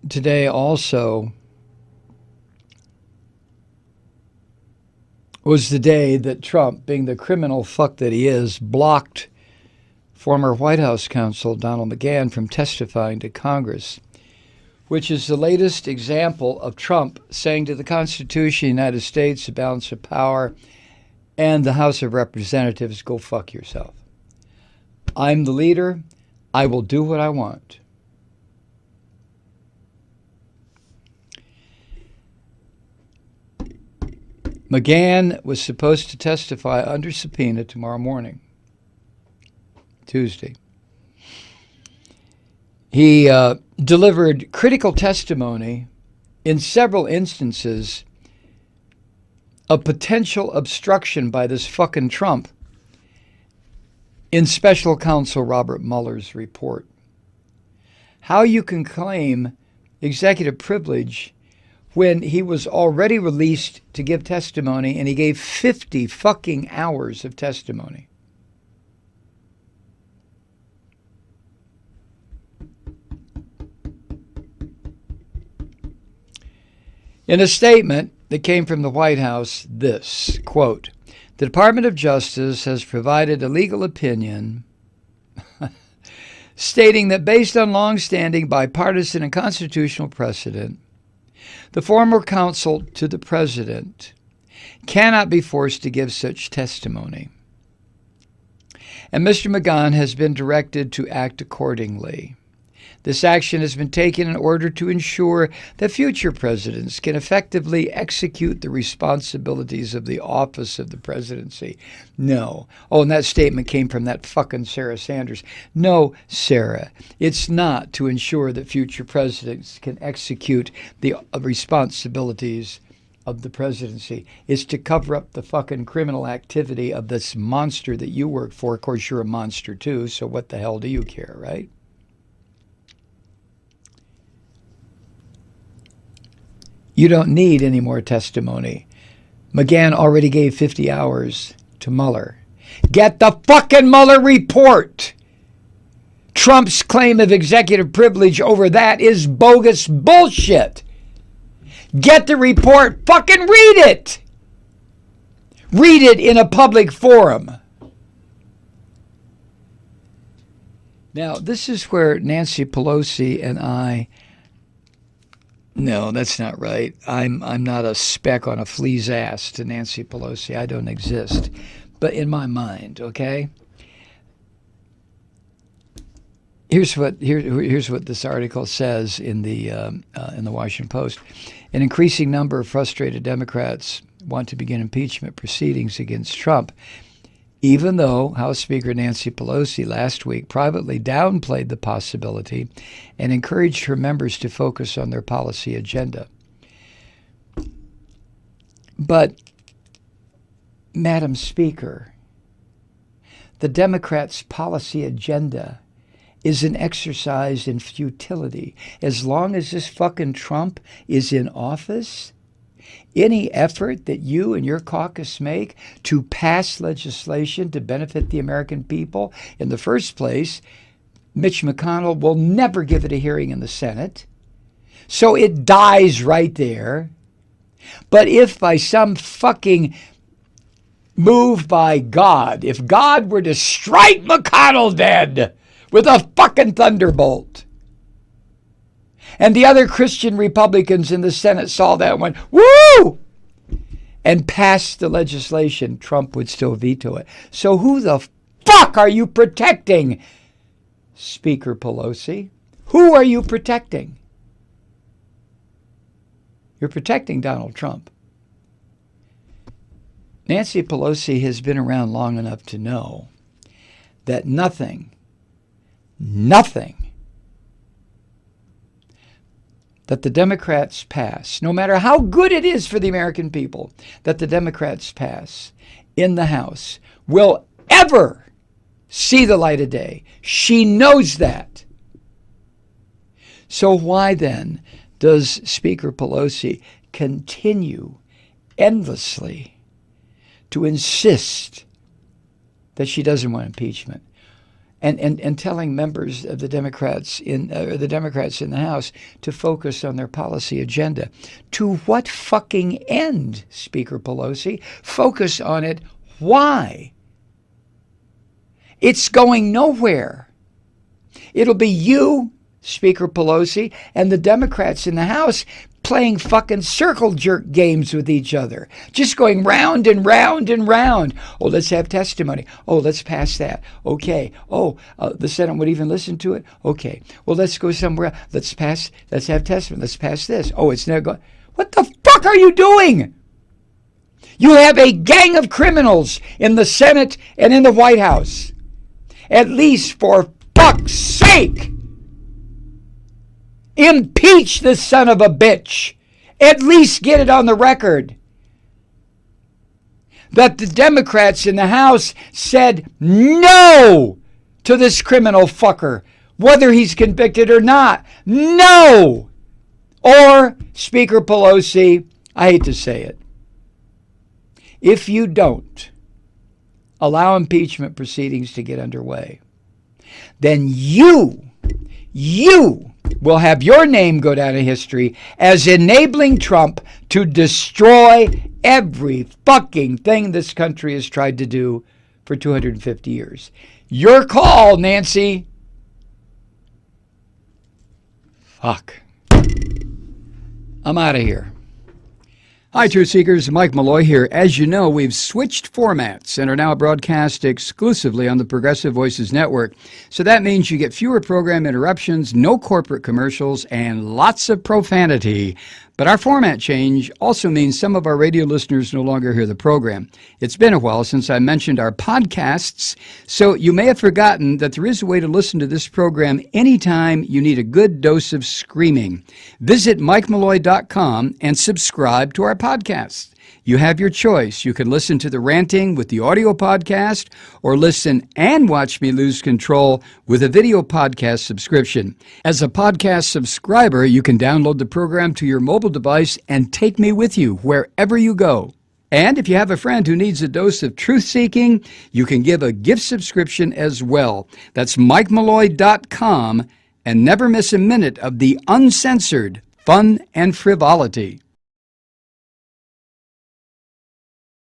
today also was the day that Trump, being the criminal fuck that he is, blocked former White House counsel Donald McGahn from testifying to Congress, which is the latest example of Trump saying to the Constitution of the United States, the balance of power, and the House of Representatives, go fuck yourself. I'm the leader. I will do what I want. McGahn was supposed to testify under subpoena tomorrow morning, Tuesday. He delivered critical testimony in several instances of potential obstruction by this fucking Trump in special counsel Robert Mueller's report. How you can claim executive privilege when he was already released to give testimony, and he gave 50 fucking hours of testimony. In a statement that came from the White House, this, quote, "The Department of Justice has provided a legal opinion stating that based on long-standing bipartisan and constitutional precedent, the former counsel to the president cannot be forced to give such testimony. And Mr. McGahn has been directed to act accordingly. This action has been taken in order to ensure that future presidents can effectively execute the responsibilities of the office of the presidency." No. Oh, and that statement came from that fucking Sarah Sanders. No, Sarah, it's not to ensure that future presidents can execute the responsibilities of the presidency. It's to cover up the fucking criminal activity of this monster that you work for. Of course, you're a monster too, so what the hell do you care, right? You don't need any more testimony. McGahn already gave 50 hours to Mueller. Get the fucking Mueller report. Trump's claim of executive privilege over that is bogus bullshit. Get the report. Fucking read it. Read it in a public forum. Now, this is where Nancy Pelosi and I... No, that's not right. I'm not a speck on a flea's ass to Nancy Pelosi. I don't exist. But in my mind, okay? Here's what this article says in the Washington Post. An increasing number of frustrated Democrats want to begin impeachment proceedings against Trump, even though House Speaker Nancy Pelosi last week privately downplayed the possibility and encouraged her members to focus on their policy agenda. But, Madam Speaker, the Democrats' policy agenda is an exercise in futility. As long as this fucking Trump is in office, any effort that you and your caucus make to pass legislation to benefit the American people, in the first place, Mitch McConnell will never give it a hearing in the Senate. So it dies right there. But if by some fucking move by God, if God were to strike McConnell dead with a fucking thunderbolt, and the other Christian Republicans in the Senate saw that and went, woo! And passed the legislation, Trump would still veto it. So who the fuck are you protecting, Speaker Pelosi? Who are you protecting? You're protecting Donald Trump. Nancy Pelosi has been around long enough to know that nothing that the Democrats pass, no matter how good it is for the American people, that the Democrats pass in the House, will ever see the light of day. She knows that. So why then does Speaker Pelosi continue endlessly to insist that she doesn't want impeachment? and telling members of the Democrats in the House to focus on their policy agenda. To what fucking end, Speaker Pelosi? Focus on it. Why? It's going nowhere. It'll be you, Speaker Pelosi, and the Democrats in the House playing fucking circle jerk games with each other, just going round and round and round. Oh, let's have testimony. Oh, let's pass that. Okay. Oh, the Senate would even listen to it. Okay. Well, let's go somewhere. Let's have testimony. Let's pass this. Oh, it's never going. What the fuck are you doing? You have a gang of criminals in the Senate and in the White House. At least, for fuck's sake, impeach this son of a bitch. At least get it on the record that the Democrats in the House said no to this criminal fucker, whether he's convicted or not. No! Or, Speaker Pelosi, I hate to say it, if you don't allow impeachment proceedings to get underway, then you will have your name go down in history as enabling Trump to destroy every fucking thing this country has tried to do for 250 years. Your call, Nancy. Fuck. I'm out of here. Hi, Truth Seekers. Mike Malloy here. As you know, we've switched formats and are now broadcast exclusively on the Progressive Voices Network. So that means you get fewer program interruptions, no corporate commercials, and lots of profanity. But our format change also means some of our radio listeners no longer hear the program. It's been a while since I mentioned our podcasts, so you may have forgotten that there is a way to listen to this program anytime you need a good dose of screaming. Visit MikeMalloy.com and subscribe to our podcasts. You have your choice. You can listen to the ranting with the audio podcast or listen and watch me lose control with a video podcast subscription. As a podcast subscriber, you can download the program to your mobile device and take me with you wherever you go. And if you have a friend who needs a dose of truth-seeking, you can give a gift subscription as well. That's MikeMalloy.com, and never miss a minute of the uncensored fun and frivolity.